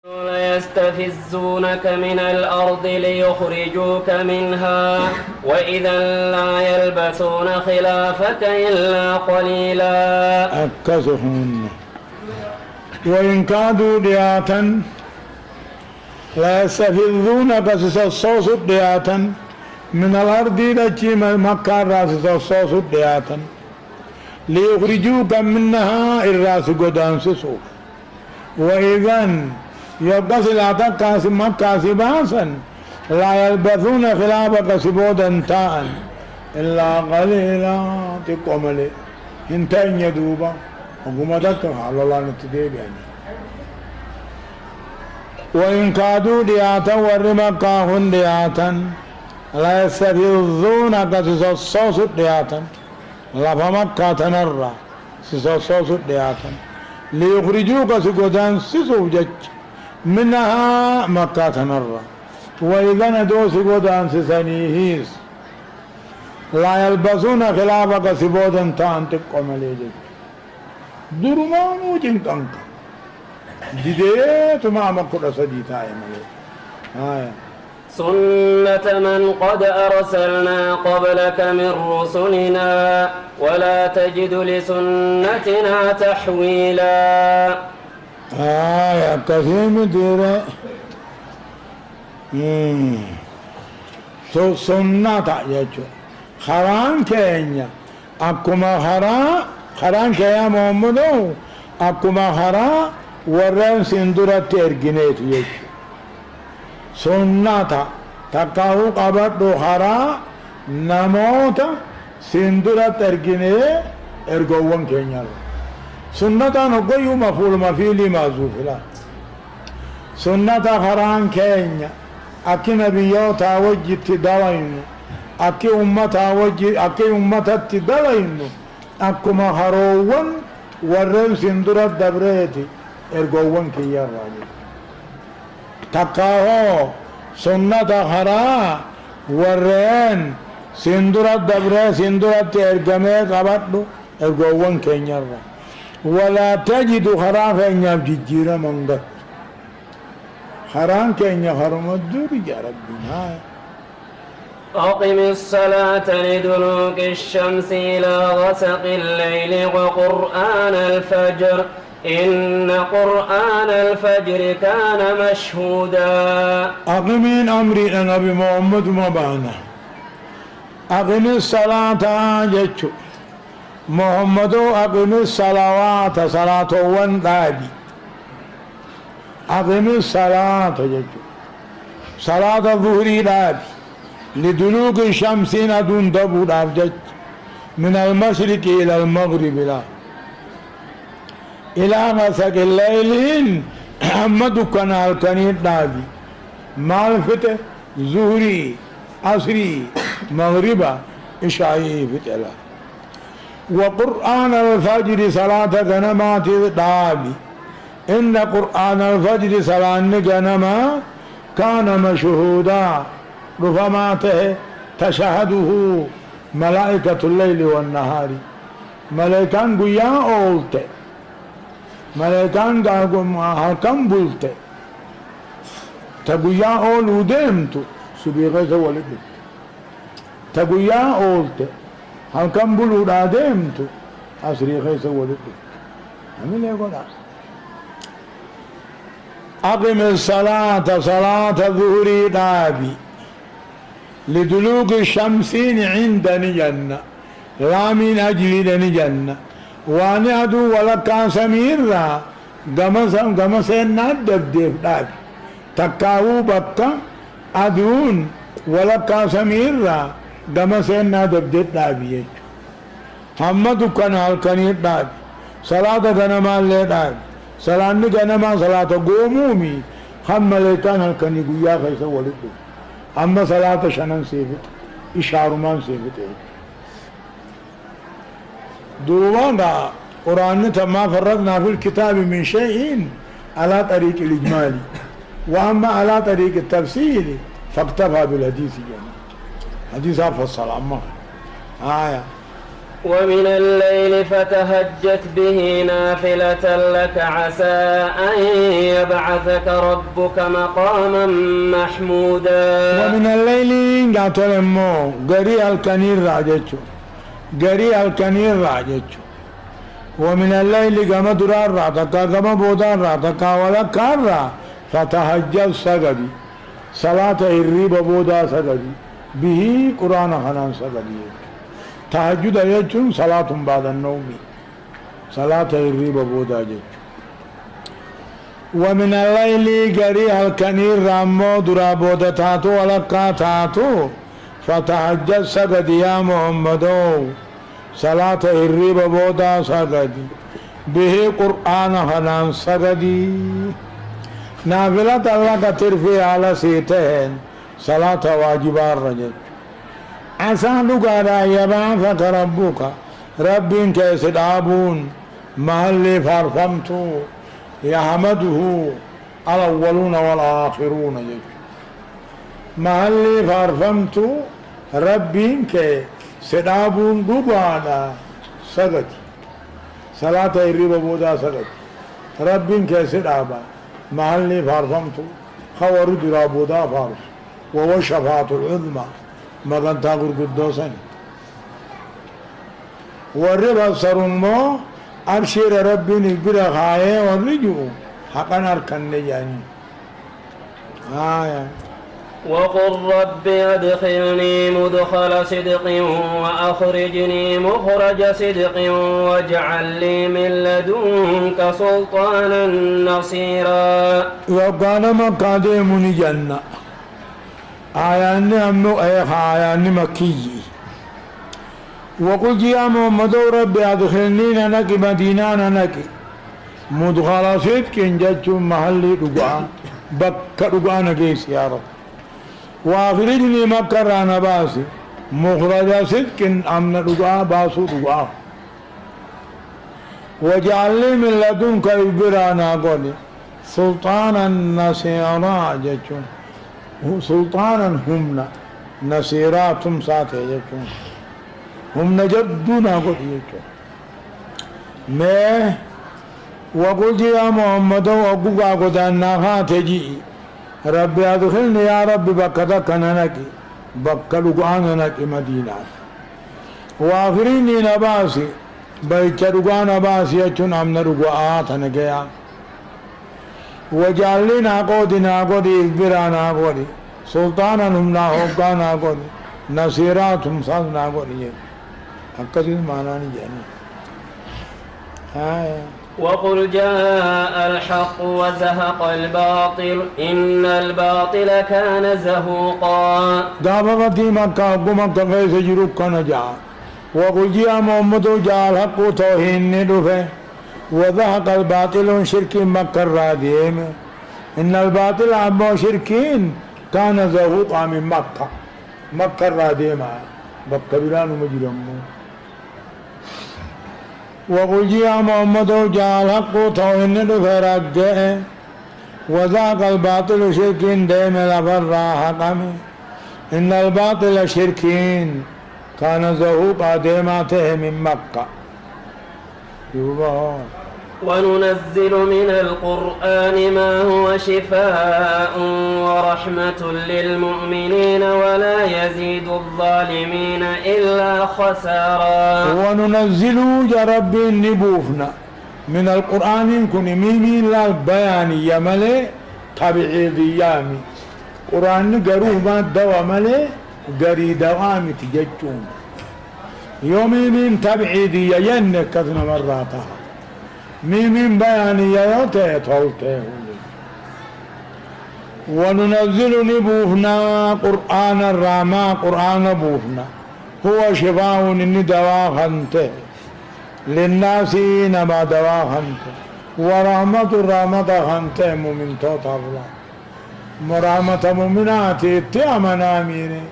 يستفزونك من الأرض ليخرجوك منها وإذا لا يلبثون خلافك إلا قليلا. أكسهن وإن كادوا دياتا لا يستفزونك الصوص دياتا من الأرض لكي مكة راس الصوص دياتا ليخرجوك منها الراس قدام سسوف وإذن يبقى سلاتك كاسم مكة سباسا لا يلبثون خلافك سبودا تاء إلا قليلا تقوم لي انتين يدوبا وقمتك على الله نتديب يعني وإن كادوا دياتا ورمكاهن دياتا لا يستفزونك سسوس دياتا لفمكة تنرى سسوس دياتا ليخرجوك سقودان سسوف جج منها مكة تنرى وإذا ندو سقودان سسنيهيس لا يلبسون خلافك سبودا تانتك قملي درمانو جنكنك جديت ما مكة سجيتا يملي آية سنة من قد أرسلنا قبلك من رسلنا ولا تجد لسنتنا تحويلا. كثير مديرة سنة يجو خران كينيا أكما خران كيا محمدو أكما خرا ورن سندرة ترجنيت يجو سنة تكاو قبض خرا نموت سندرة ترجني ارجوون كينيا سنة نقول مفعول مفعول معذوف لا سنة خران كينيا أكي نبيوتا وجت دلين أكي أمتا وجت أكي أمتا تدلين أكما خروون ورن سندرة دبريتي ارجوون كيا راجل تكاو سنة خرا ورن سندرة دبرة سندرة ارجمي قبض ارجوون كينيا ولا تجد خران كينيا بجيرة منغت خران كينيا خرم الدور يا ربنا. أقم الصلاة لدلوك الشمس إلى غسق الليل وقرآن الفجر إن قرآن الفجر كان مشهودا. أقمين أمري النبي محمد مبانا أقم الصلاة جتشو محمد أقم الصلوات صلاة وندابي أقم الصلاة جتشو صلاة الظهر دابي لدلوك الشمس ندون دبو دابجت من المشرق إلى المغرب لا إلى غسق الليل أحمد كان الكنير دابي معرفة ظهري عصري مغربا إشعائي فتلا وقرآن الفجر صلاة غنمات دابي إن قرآن الفجر صلاة غنما كان مشهودا رفماته تشهده ملائكة الليل والنهار ملائكان قيا أولت ملائكان حكم بلت تقيا أول ودمت سبيغة ولد تقيا أولت حكم بلود آدمت أسري خيس ولد أمين يقول أقم الصلاة صلاة الظهر دابي لدلوك الشمسين عندني جنة لا من أجلني جنة وأنا أدو ولك سميرا قمسين ندب ديف دابي تكاو بكا أدون ولك سميرا قمسين ندب ديف دابي محمد كان هالكنير دابي صلاة غنما اللي دابي صلاة غنما صلاة قومومي خم ليتان هالكني قويا خيسا ولدو أما صلاة شنن سيفت إشار من سيفت دوبانا قرآن ما فرقنا في الكتاب من شيء على طريق الإجمالي وأما على طريق التفسير فاكتفى بالحديث يعني حديث فصل أما آية ومن الليل فتهجت به نافلة لك عسى أن يبعثك ربك مقاما محمودا. ومن الليل قاتل مو قري الكنير راجتشو قري الكنير راجتشو ومن الليل قام درار راتكا قام بودان راتكا ولا كارا فتهجد سجدي صلاة الريب بودا سجدي به قرآن خنان سجدي تهجد يجون صلاة بعد النوم صلاة الريب بودا يجون ومن الليل قري الكنير رامو درا بودا تاتو ولا كاتاتو فتهجد سجدي يا محمدو صلاة الريب بودا سجدي به قرآن خنان سجدي نافلة الله كترفي على سيتين صلاة واجبات رجل عسى لقادا يبعثك ربك رب كيسد آبون محل فارفمتو يحمده الأولون والآخرون جل محل فارفمتو رب كيسد آبون لقادا سجد صلاة الرب بودا سجد رب كيسد آبان محل فارفمتو خور درابودا فارس وهو شفاعة العظمى مغان تاغر قدوسا والربا سرمو أبشر ربي نقبر خاية والرجو حقا أركن نجاني وقل رب أدخلني مدخل صدق وأخرجني مخرج صدق واجعل لي من لدنك سلطانا نصيرا. وقال مقادم جنة آيان أمنو آيان مكي وقل يا محمد رب أدخلني ننك مدينة ننك مدخل صدق جج محل رقعان بك رقعان كيس يا رب واخرجني مكة رانا باسي مخرج صدق أمن رقعا باسو رقعا وجعل لي من لدنك إبرانا قولي سلطانا نصيرا جتون سلطانا همنا نصيرا تمساته جتون همنا جدنا قولي جتون ما وقلت يا محمد وقوقا قدانا خاتجي ربي أدخلني يا ربي بكذا كننك بكا لقاننك مدينة وآخريني نباسي بيت لقان باسي يجون أمن لقاءات نقيا وجعل لنا قودي إكبرانا قودي سلطانا همنا حقانا قودي نصيرات همسانا قودي أكثر معناني جاني وقل جاء الحق وزهق الباطل إن الباطل كان زهوقا. دابغتي مكة ومكة غيث جروك نجا وقل يا محمد جاء الحق توهين ندفه وزهق الباطل شرك مكة الراديم إن الباطل عمو شركين كان زهوقا من مكة الراديم مكة بلان مجرمون وقل يا محمد جاء الحق توهن فرقه وذاق الباطل شركين ديم لفر حقم إن الباطل شركين كان زهوقا ديماته من مكة وننزل من القرآن ما هو شفاء ورحمة للمؤمنين ولا يزيد الظالمين إلا خسارا. وننزل جرب نبوفنا من القرآن كن ميمي لا بيان يملي تبعيد يامي قرآن قروه ما دوا ملي قري دوامي تججون يومي من تبعيد ينك كثنا مراتها ميمين بياني يوتي تولته وننزل نبوفنا قرآن الراما قرآن بوفنا هو شفاء إني دواء خنته للناس نما دواء خنته ورحمة الرحمة خنته مؤمن توت الله مرحمة مؤمنات تأمنا ميني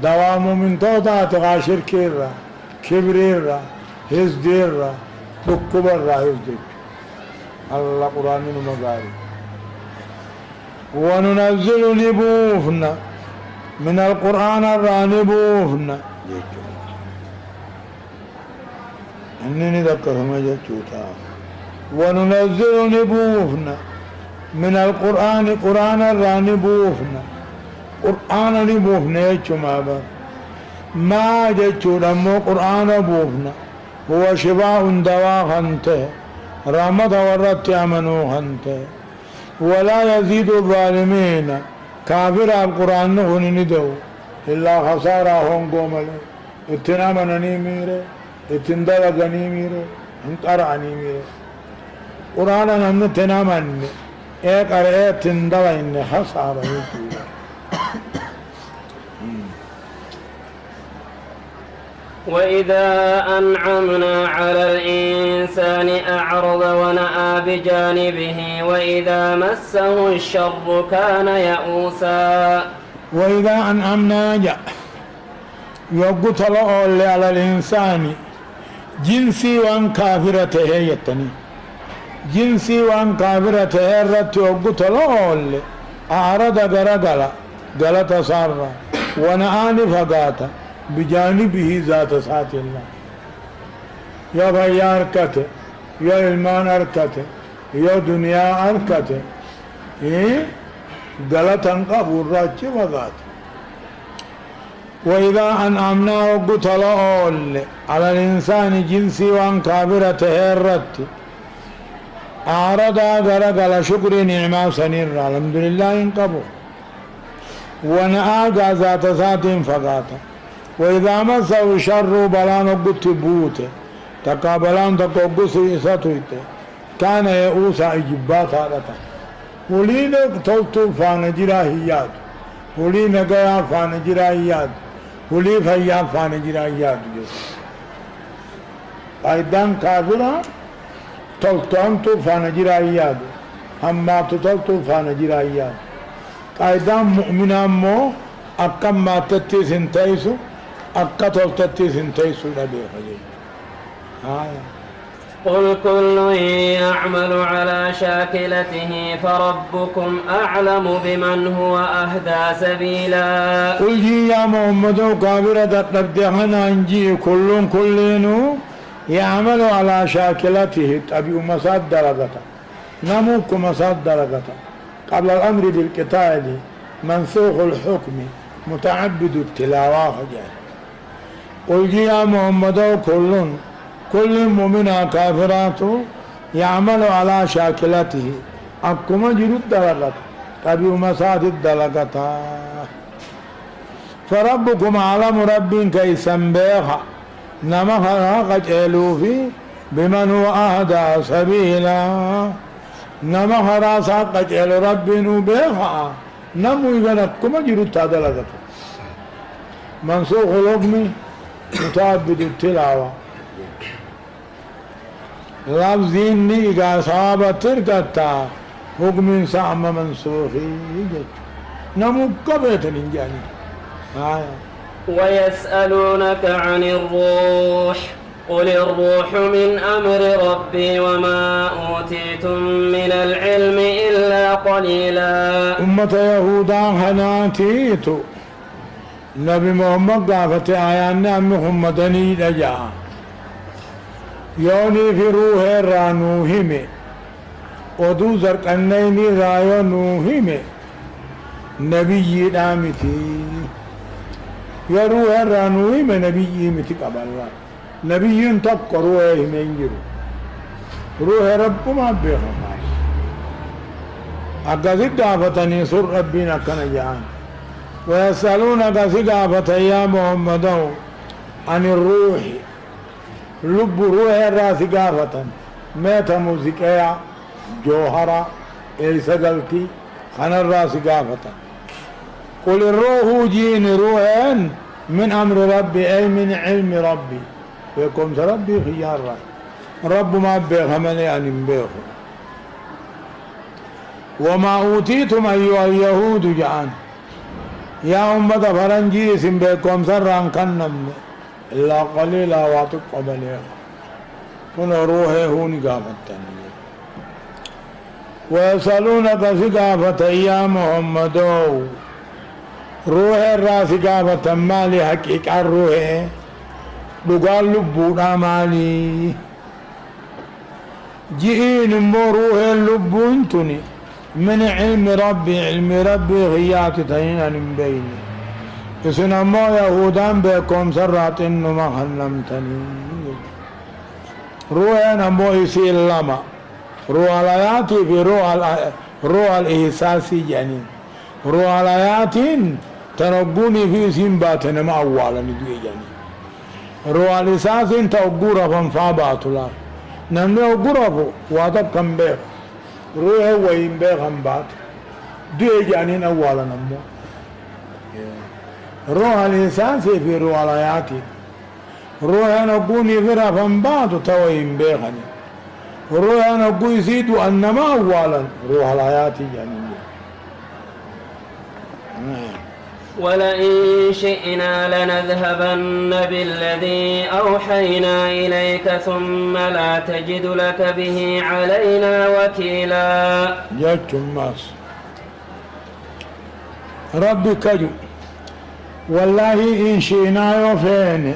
دواء مؤمن توتا تغاشر كيرا كبريرا هزديرا دكبر رايز ديك الله قرآن مغاري وننزل نبوفنا من القرآن الرانبوفنا أنني ذكر ما جتوتا وننزل نبوفنا من القرآن قرآن الرانبوفنا قرآن نبوفنا يجمع ما جتوتا مو قرآن بوفنا هو شفاء دواء خنته رحمة ورت أمنوا خنته ولا يزيد الظالمين كافر القرآن ندو إلا خسارة هم قومل اتنامنني ميره اتندلقني ميره انقرعني ميره قرآن نمن تنامني ايك ارئي تندلقني خسارة يجوه وإذا أنعمنا على الإنسان أعرض ونأى بجانبه وإذا مسه الشر كان يئوسا وإذا أنعمنا جاء يقول الله على الإنسان جنسي وان كافرته يتني جنسي وان كافرته رت يقول الله أعرض غرغلا غلط صار ونآني فقاتا بجانبه ذات سات الله يا بھائی أركته يا إلمان أركته يا دنيا أركته غلط انقا براتش وقات وإذا أنعمنا وقتل على الإنسان جنسي وان كابرته الرت أعرض غرق شكر نعمة سنير الحمد لله انقبو ونأى ذات سات فقاتا وإذا مسه الشر بلان قلت بوته تقابلان تقوقس إساتويته كان يئوس إجبات هذا ولين توتو فانجراهيات ولين قيا فانجراهيات ولي فيا فانجراهيات أيضاً كافرا توتو فانجراهيات أما توتو فانجراهيات أيضاً مؤمنا مو أكم ما تتي سنتيسو أكتل تتي سنتيسو لديه قل كل يعمل على شاكلته فربكم أعلم بمن هو أهدى سبيلا قل يا محمد كابرة تبدأنا أنجي كلينو يعمل على شاكلته تبي مساد درجته نموك مساد درجته قبل الأمر بالقتال منسوخ الحكم متعبد التلاوة قل يا محمد كل مؤمن كافرات يعمل على شاكلته أكما جرد دلقت تبي مساد الدلقت فربكم علم رب كيسا بيخا نمخنا قجلوا في بمن هو أهدى سبيلا نمخنا قجل رب بيخا نمو يغنكما جرد دلقت منسوخ الحكم متعبد التلاوة لفظيني إذا صابت تركتا حكم سعم منسوخي نمو قبيت الإنجاني ويسألونك عن الروح قل الروح من أمر ربي وما أوتيتم من العلم إلا قليلا أمة يهودا هناتيتو نبي محمد قافت آيان محمدني لجا يوني في روح رانوهم ودو زرقنين رايو نوهم نبي دامتي يا روح رانوهم نبي متي قبل نبي تق روحهم ينجروا روح رب ما بيهم أقذي قافتني سر ربنا كان جان ويسألونك ثقافة يا محمد عن الروح لب روح الراس ثقافة ميت موسيقى جوهرة إيسا قلتي خن الراس ثقافة قل الروح جين روحين من أمر ربي أي من علم ربي ويكم ربي خيار رب ما بيخ من يعني بيخ وما أوتيتم أيها اليهود جعان يا أمة فرنجي سنبكم سران كنم إلا قليلا واتقبلها من روحه هون قافتني ويسألونك ثقافة يا محمد روح الراس قافة مالي حقيقة الروح dhugaan lubbuudha maalii ji'iin immoo ruuheen lubbuun tuni min cilmi rabbii hiyyaati tahin an hin beyne isin ammoo yahudaan beekomsarraa xinnuma kannamtanii ruuheen ammoo isiin lama ruuha alhayaatii fi ruuha alihsaasii jedhaniin ruuha alhayaatiin tanogguunii fi isiin baate nama awwaalani du'e jedhanii ruuha alihsaasiin ta ogguu rafan faa baatu laal namni ogguu rafu waa takka hin beeku ruuheen wayin beekan baate du'e jedhaniin awwaalan ammoo ruuha alihsaasii fi ruuha alhayaatii ruuheen ogguunii fi rafan baatu ta wayin beekani ruuheen ogguu isii du'an nama awwaalan ruuha alhayaatii jedhaniin ولئن شئنا لنذهبن بالذي أوحينا إليك ثم لا تجد لك به علينا وكيلا جاتم ماس ربي كجو والله إن شئنا يوفين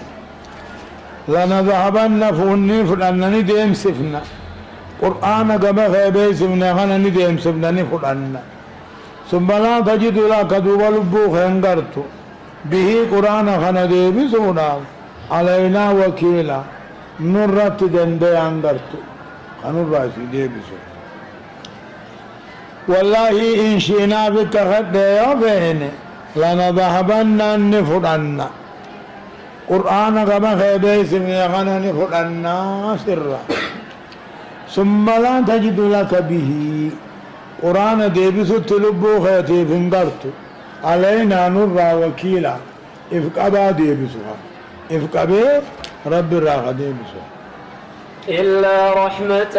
لنذهبن فوني فلانني ديم سفنا قرآن قبل خيبي سفنا خانني ديم سفنا نفلاننا ثم لا تجد لك دوب لبوخ انقرت به قرآن خنا ديبسونا علينا وكيلا نرت دندي انقرت خنو راسي ديبسو والله إن شئنا بك خد يوفين لنذهبن نفلنا قرآن كما خيبي سمنا خنا نفلنا سرا ثم لا تجد لك به قرآن ديبسو تلبو خيتي فنقرتو علينا نرى وكيلا افقبا ديبسوها افقبا رب الراغ ديبسوها إلا رحمة